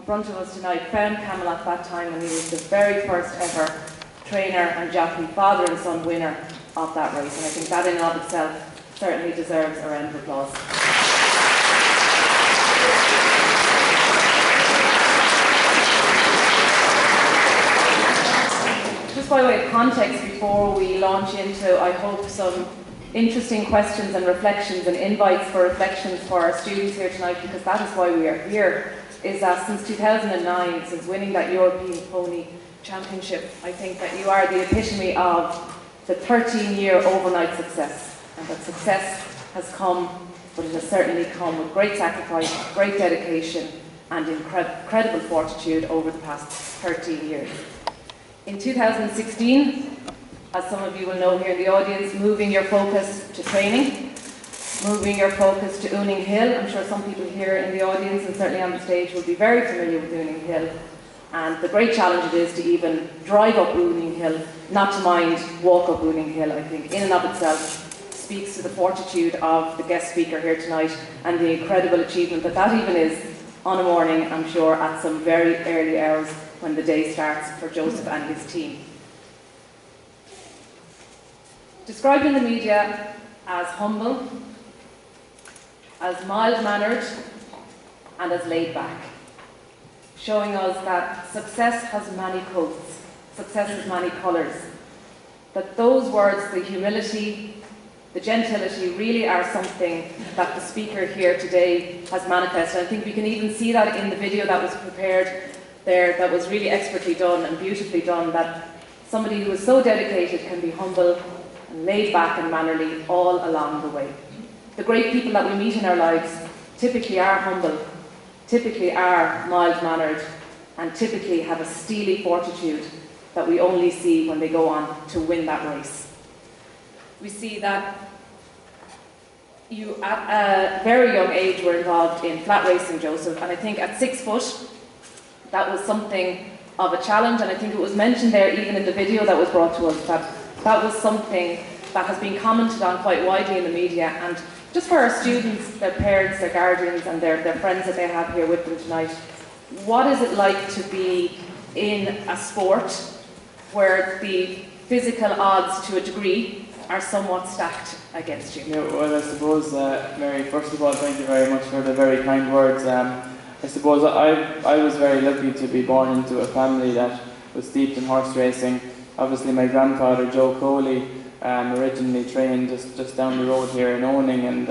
front of us tonight found Camel at that time when he was the very first ever trainer and jockey, father and son winner of that race. And I think that in and of itself certainly deserves a round of applause. Just by way of context, before we launch into, I hope, some interesting questions and reflections and invites for reflections for our students here tonight, because that is why we are here, is that since 2009, since winning that European Pony Championship, I think that you are the epitome of the 13-year overnight success. And that success has come, but it has certainly come with great sacrifice, great dedication, and incredible fortitude over the past 13 years. In 2016, as some of you will know here in the audience, moving your focus to training, moving your focus to Ooning Hill. I'm sure some people here in the audience and certainly on the stage will be very familiar with Ooning Hill. And the great challenge it is to even drive up Ooning Hill, not to mind walk up Ooning Hill, I think, in and of itself speaks to the fortitude of the guest speaker here tonight and the incredible achievement that even is on a morning, I'm sure, at some very early hours when the day starts for Joseph and his team. Described in the media as humble, as mild-mannered, and as laid-back, showing us that success has many coats, success has many colours, that those words, the humility, the gentility, really are something that the speaker here today has manifested. I think we can even see that in the video that was prepared there, that was really expertly done and beautifully done, that somebody who is so dedicated can be humble and laid back and mannerly all along the way. The great people that we meet in our lives typically are humble, typically are mild-mannered, and typically have a steely fortitude that we only see when they go on to win that race. We see that you, at a very young age, were involved in flat racing, Joseph, and I think at 6 foot, that was something of a challenge, and I think it was mentioned there even in the video that was brought to us, that that was something that has been commented on quite widely in the media. And just for our students, their parents, their guardians, and their friends that they have here with them tonight, what is it like to be in a sport where the physical odds, to a degree, are somewhat stacked against you? Yeah, well, I suppose, Mary, first of all, thank you very much for the very kind words. I suppose I was very lucky to be born into a family that was steeped in horse racing. Obviously, my grandfather, Joe Coley, originally trained just down the road here in Ooning, and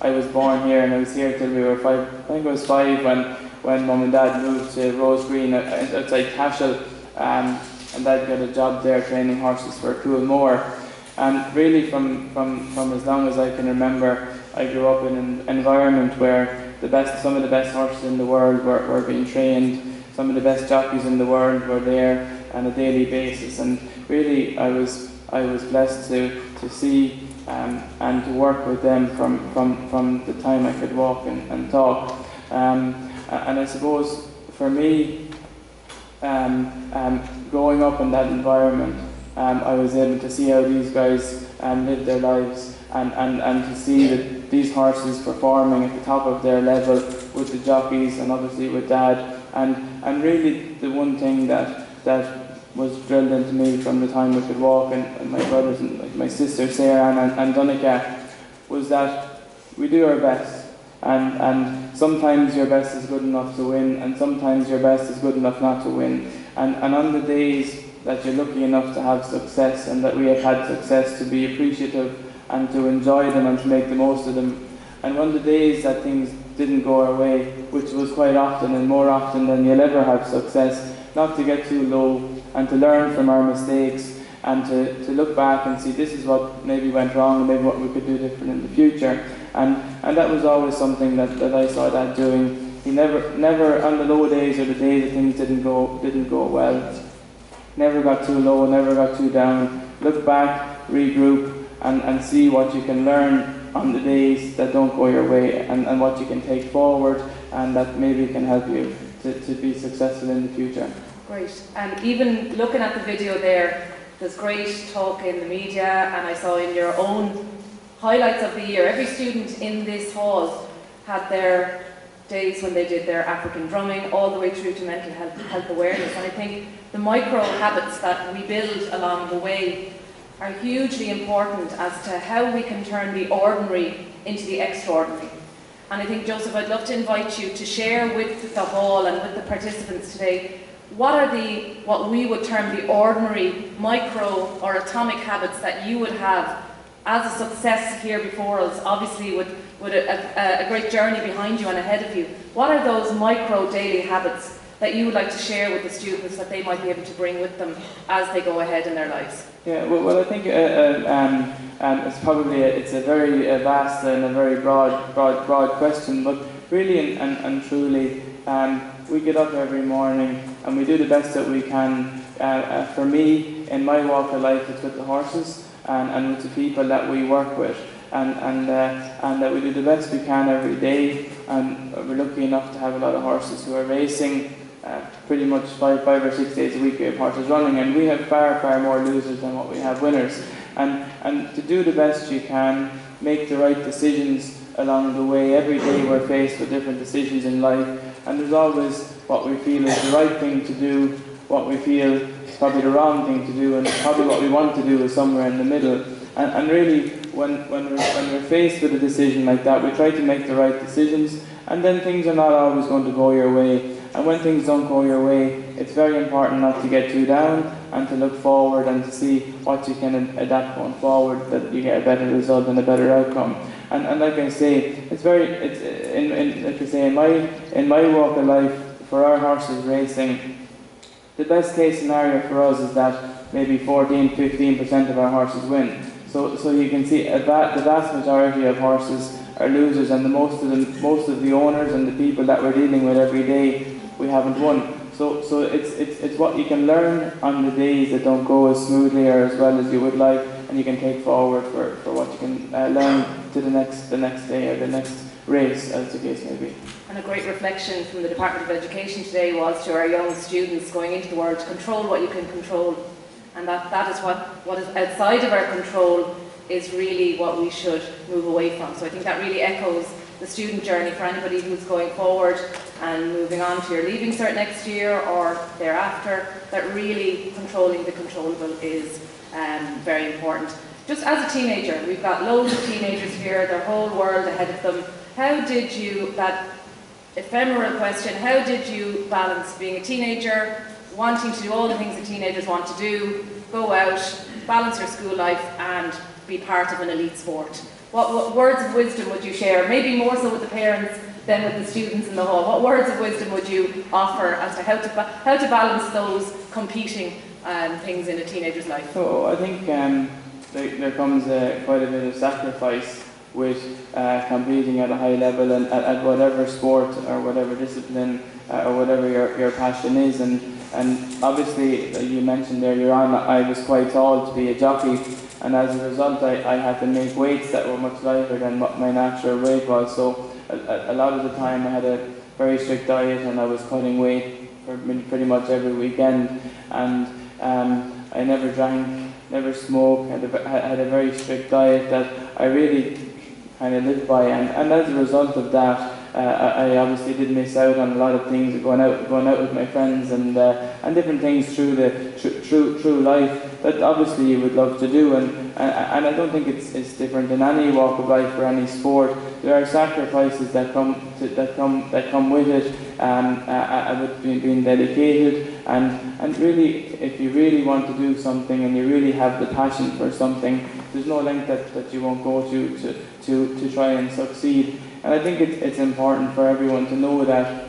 I was born here, and I was here till we were 5. I think I was 5 when Mum and Dad moved to Rose Green outside Cashel, and Dad got a job there training horses for Coolmore. And really, from as long as I can remember, I grew up in an environment where some of the best horses in the world were being trained. Some of the best jockeys in the world were there on a daily basis, and really I was blessed to see and to work with them from the time I could walk and talk. And I suppose for me, growing up in that environment, I was able to see how these guys live their lives, and to see that these horses performing at the top of their level with the jockeys and obviously with Dad. And really the one thing that was drilled into me from the time I could walk, and my brothers and like my sister Sarah and Donica, was that we do our best. And sometimes your best is good enough to win, and sometimes your best is good enough not to win. And on the days that you're lucky enough to have success, and that we have had success, to be appreciative and to enjoy them and to make the most of them. And on the days that things didn't go our way, which was quite often and more often than you'll ever have success, not to get too low and to learn from our mistakes and to look back and see this is what maybe went wrong and maybe what we could do different in the future. And that was always something that I saw Dad doing. He never on the low days or the days that things didn't go well, never got too low, never got too down. Look back, regroup, and see what you can learn on the days that don't go your way, and what you can take forward, and that maybe can help you to be successful in the future. Great. And even looking at the video there's great talk in the media, and I saw in your own highlights of the year, every student in this hall had their days when they did their African drumming, all the way through to mental health awareness. And I think the micro habits that we build along the way are hugely important as to how we can turn the ordinary into the extraordinary. And I think, Joseph, I'd love to invite you to share with the hall and with the participants today, what are what we would term the ordinary micro or atomic habits that you would have as a success here before us, obviously with a great journey behind you and ahead of you. What are those micro daily habits that you would like to share with the students that they might be able to bring with them as they go ahead in their lives? Yeah, well I think it's a very vast and a very broad question, but really and truly, we get up every morning and we do the best that we can. For me, in my walk of life, it's with the horses and with the people that we work with, and that we do the best we can every day. And we're lucky enough to have a lot of horses who are racing pretty much five or 6 days a week. We have horses running, and we have far more losers than what we have winners. And to do the best you can, make the right decisions along the way. Every day we're faced with different decisions in life, and there's always what we feel is the right thing to do, what we feel is probably the wrong thing to do, and probably what we want to do is somewhere in the middle. And really, when we're faced with a decision like that, we try to make the right decisions, and then things are not always going to go your way. And when things don't go your way, it's very important not to get too down and to look forward and to see what you can adapt going forward, that you get a better result and a better outcome. And like I say, in my walk of life, for our horses racing, the best case scenario for us is that maybe 14-15% of our horses win. So you can see the vast majority of horses are losers, and most of the owners and the people that we're dealing with every day, we haven't won. So it's what you can learn on the days that don't go as smoothly or as well as you would like, and you can take forward for what you can learn to the next day or the next race, as the case may be. And a great reflection from the Department of Education today was to our young students going into the world, control what you can control, and that is what is outside of our control is really what we should move away from. So I think that really echoes the student journey for anybody who's going forward and moving on to your leaving cert next year or thereafter, that really controlling the controllable is very important. Just as a teenager, we've got loads of teenagers here, their whole world ahead of them. How did you, that ephemeral question, how did you balance being a teenager, wanting to do all the things that teenagers want to do, go out, balance your school life and be part of an elite sport? What words of wisdom would you share, maybe more so with the parents than with the students in the hall? What words of wisdom would you offer as to how to balance those competing things in a teenager's life? So I think there comes quite a bit of sacrifice with competing at a high level and at whatever sport or whatever discipline or whatever your passion is. And obviously, you mentioned earlier on, I was quite tall to be a jockey, and as a result I had to make weights that were much lighter than what my natural weight was. So a lot of the time I had a very strict diet, and I was cutting weight for pretty much every weekend, and I never drank, never smoked, had a very strict diet that I really kind of lived by, and as a result of that, I obviously did miss out on a lot of things, going out with my friends and different things through life that obviously you would love to do, and I don't think it's different in any walk of life or any sport. There are sacrifices that come with it, with being dedicated, and really, if you really want to do something and you really have the passion for something, there's no length that you won't go to try and succeed. And I think it's important for everyone to know that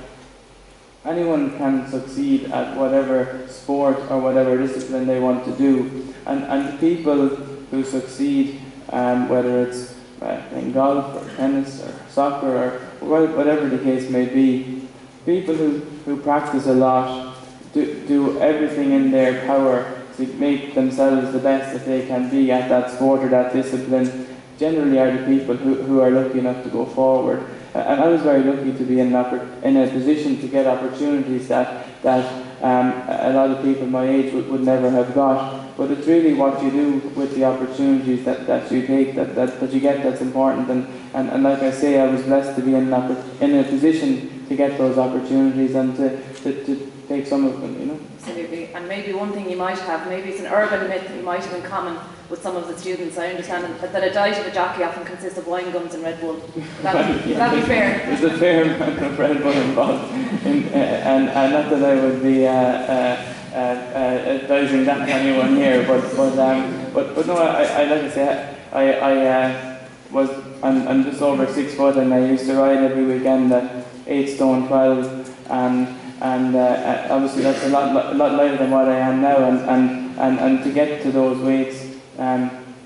anyone can succeed at whatever sport or whatever discipline they want to do. And the people who succeed, whether it's playing golf or tennis or soccer or whatever the case may be, people who practice a lot, do everything in their power to make themselves the best that they can be at that sport or that discipline, generally are the people who are lucky enough to go forward. And I was very lucky to be in a position to get opportunities that a lot of people my age would never have got. but it's really what you do with the opportunities that you take, that you get, that's important. And like I say, I was blessed to be in a position to get those opportunities and to take some of them, you know. Absolutely. And maybe one thing you might have, maybe it's an urban myth that you might have in common with some of the students. I understand that a diet of a jockey often consists of wine, gums and Red Bull. Would that be fair? There's a fair amount of Red Bull involved, and not that I would be advising that to anyone here, but no, I like to say, I'm just over 6 foot, and I used to ride every weekend at 8 stone 12, and obviously that's a lot lighter than what I am now, and to get to those weights,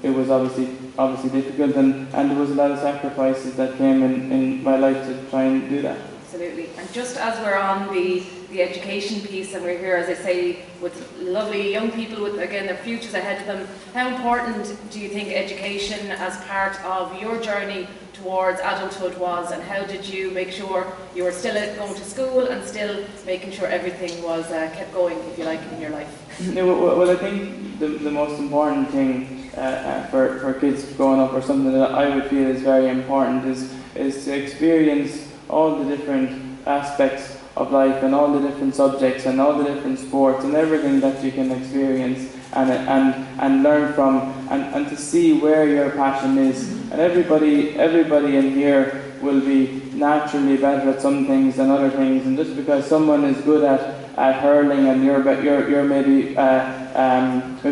it was obviously difficult, and there was a lot of sacrifices that came in my life to try and do that. Absolutely. And just as we're on the education piece, and we're here, as I say, with lovely young people with, again, their futures ahead of them, how important do you think education as part of your journey towards adulthood was, and how did you make sure you were still going to school and still making sure everything was kept going, if you like, in your life? Well, I think the most important thing for kids growing up, or something that I would feel is very important, is to experience all the different aspects of life and all the different subjects and all the different sports and everything that you can experience and learn from, and to see where your passion is. And everybody in here will be naturally better at some things than other things, and just because someone is good at hurling and you're maybe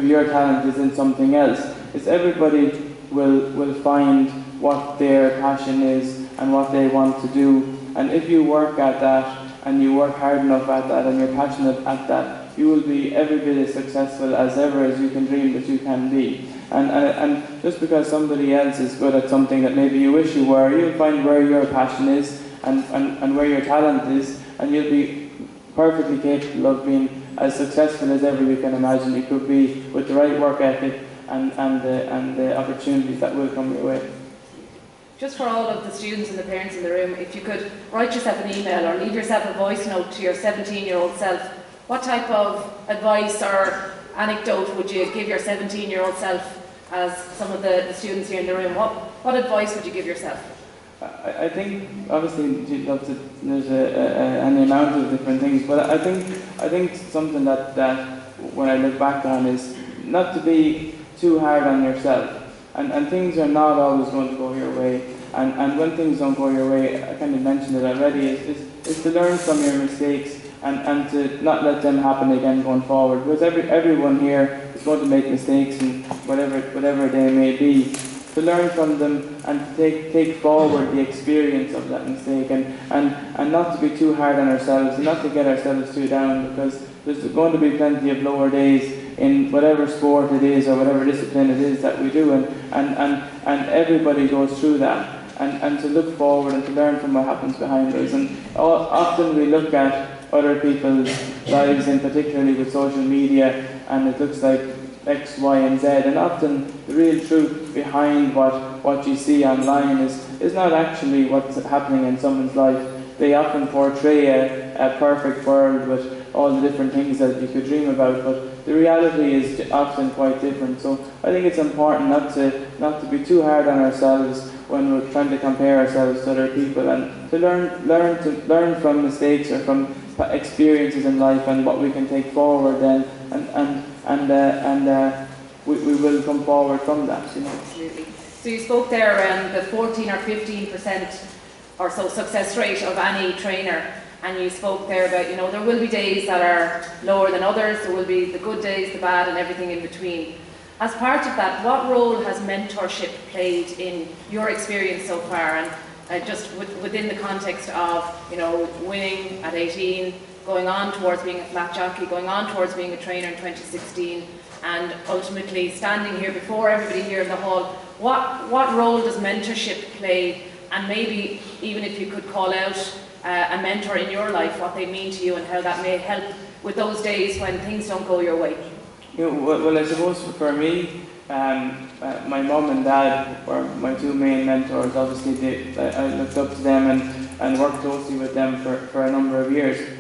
your talent is in something else, it's everybody will find what their passion is and what they want to do. And if you work at that, and you work hard enough at that, and you're passionate at that, you will be every bit as successful as ever as you can dream that you can be. And just because somebody else is good at something that maybe you wish you were, you'll find where your passion is and where your talent is, and you'll be perfectly capable of being as successful as ever you can imagine you could be, with the right work ethic and the opportunities that will come your way. Just for all of the students and the parents in the room, if you could write yourself an email or leave yourself a voice note to your 17-year-old self, what type of advice or anecdote would you give your 17-year-old self, as some of the students here in the room? What advice would you give yourself? I think obviously there's an amount of different things, but I think something that when I look back on is not to be too hard on yourself. And things are not always going to go your way. And when things don't go your way, I kind of mentioned it already, is to learn from your mistakes and to not let them happen again going forward. Because everyone here is going to make mistakes, and whatever they may be. To learn from them and to take forward the experience of that mistake, and not to be too hard on ourselves and not to get ourselves too down, because there's going to be plenty of lower days in whatever sport it is or whatever discipline it is that we do, and everybody goes through that, and to look forward and to learn from what happens behind us. And often we look at other people's lives, and particularly with social media, and it looks like X, Y and Z, and often the real truth behind what you see online is not actually what's happening in someone's life. They often portray a perfect world with all the different things that you could dream about, but the reality is often quite different. So I think it's important not to be too hard on ourselves when we're trying to compare ourselves to other people, and to learn from mistakes or from experiences in life and what we can take forward then, and we will come forward from that, you know. Absolutely. So you spoke there around the 14 or 15% or so success rate of any trainer, and you spoke there about, you know, there will be days that are lower than others, there will be the good days, the bad and everything in between. As part of that, what role has mentorship played in your experience so far, and just within the context of, you know, winning at 18, going on towards being a flat jockey, going on towards being a trainer in 2016, and ultimately standing here before everybody here in the hall? What role does mentorship play, and maybe even if you could call out a mentor in your life, what they mean to you and how that may help with those days when things don't go your way? You know, well, I suppose for me, my mum and dad were my two main mentors. Obviously, I looked up to them and worked closely with them for a number of years.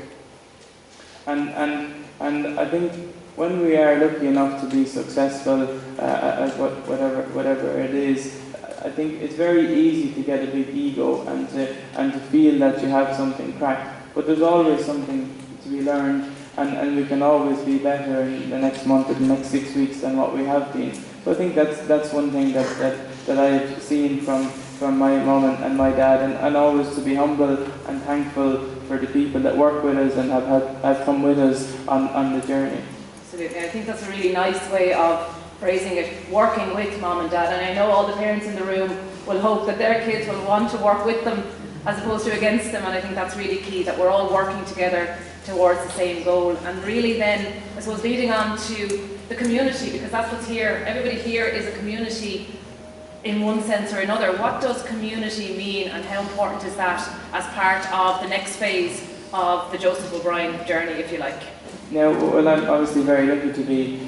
And And I think when we are lucky enough to be successful at whatever it is, I think it's very easy to get a big ego and to feel that you have something cracked. But there's always something to be learned, and we can always be better in the next month or the next 6 weeks than what we have been. So I think that's one thing that I've seen from my mum and my dad, and always to be humble and thankful for the people that work with us and have come with us on the journey. Absolutely, I think that's a really nice way of phrasing it, working with mum and dad. And I know all the parents in the room will hope that their kids will want to work with them as opposed to against them, and I think that's really key, that we're all working together towards the same goal. And really then, I suppose, leading on to the community, because that's what's here. Everybody here is a community in one sense or another. What does community mean, and how important is that as part of the next phase of the Joseph O'Brien journey, if you like? Now, well, I'm obviously very lucky to be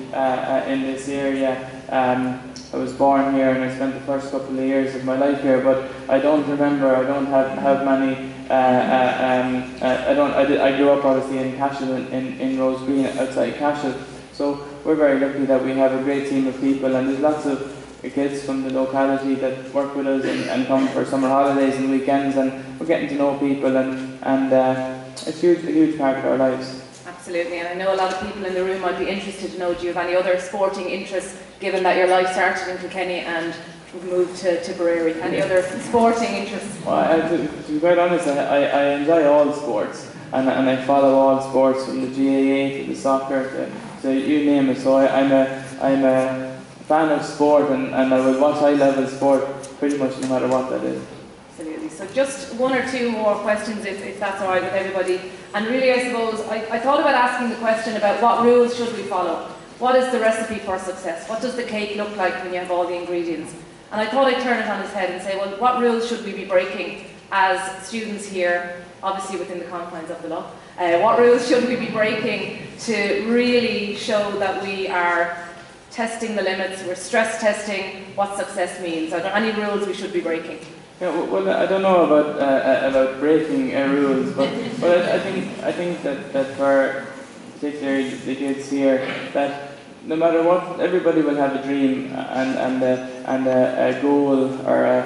in this area. I was born here and I spent the first couple of years of my life here, but I don't remember, I don't have many, I grew up obviously in Cashel, in Rose Green outside Cashel, so we're very lucky that we have a great team of people, and there's lots of kids from the locality that work with us and come for summer holidays and weekends, and we're getting to know people, and it's a huge part of our lives. Absolutely, and I know a lot of people in the room might be interested to know, do you have any other sporting interests, given that your life started in Kilkenny and you've moved to Tipperary? Any other sporting interests? Well, to be quite honest, I enjoy all sports, and I follow all sports, from the GAA to the soccer to you name it. So I'm a fan of sport, and I will watch high-level sport pretty much no matter what that is. Absolutely. So just one or two more questions, if that's all right with everybody. And really, I suppose, I thought about asking the question about what rules should we follow? What is the recipe for success? What does the cake look like when you have all the ingredients? And I thought I'd turn it on its head and say, well, what rules should we be breaking as students here, obviously within the confines of the law? What rules should we be breaking to really show that we are testing the limits, we're stress testing what success means? Are there any rules we should be breaking? Yeah, well, I don't know about breaking rules, but I think that for particularly the kids here, that no matter what, everybody will have a dream and a goal or a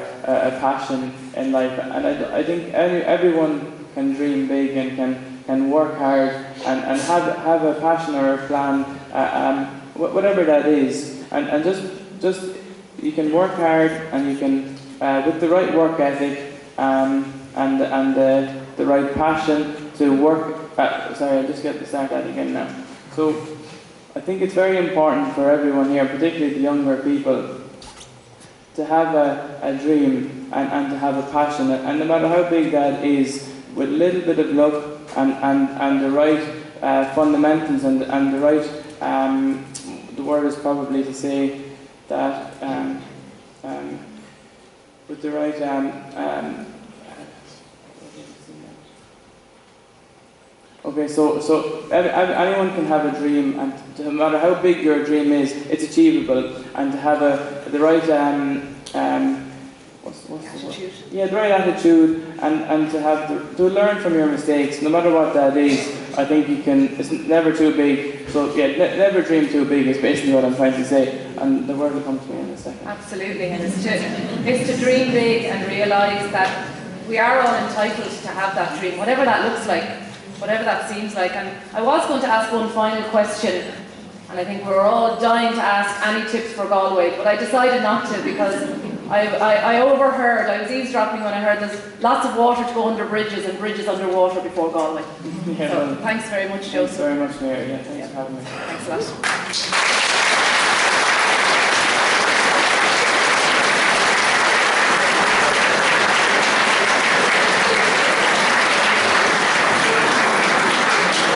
passion in life, and I think everyone can dream big and can work hard and have a passion or a plan, whatever that is, and just you can work hard, and you can. With the right work ethic and the right passion to work. Sorry, I'll just get to start that again now. So I think it's very important for everyone here, particularly the younger people, to have a dream and to have a passion, and no matter how big that is, with a little bit of luck and the right fundamentals and the right, the word is probably to say that with the right okay, so anyone can have a dream, and no matter how big your dream is, it's achievable, and to have the right attitude. Yeah, the right attitude, and to learn from your mistakes, no matter what that is. I think you can. It's never too big. So yeah, never dream too big is basically what I'm trying to say. And the word will come to me in a second. Absolutely, and it's to dream big and realise that we are all entitled to have that dream, whatever that looks like, whatever that seems like. And I was going to ask one final question, and I think we're all dying to ask any tips for Galway, but I decided not to, because I overheard, I was eavesdropping when I heard there's lots of water to go under bridges and bridges underwater before Galway. Yeah, so thanks very much, Joseph. Thanks very much, Mary. Yeah, thanks for having me. Thanks a lot.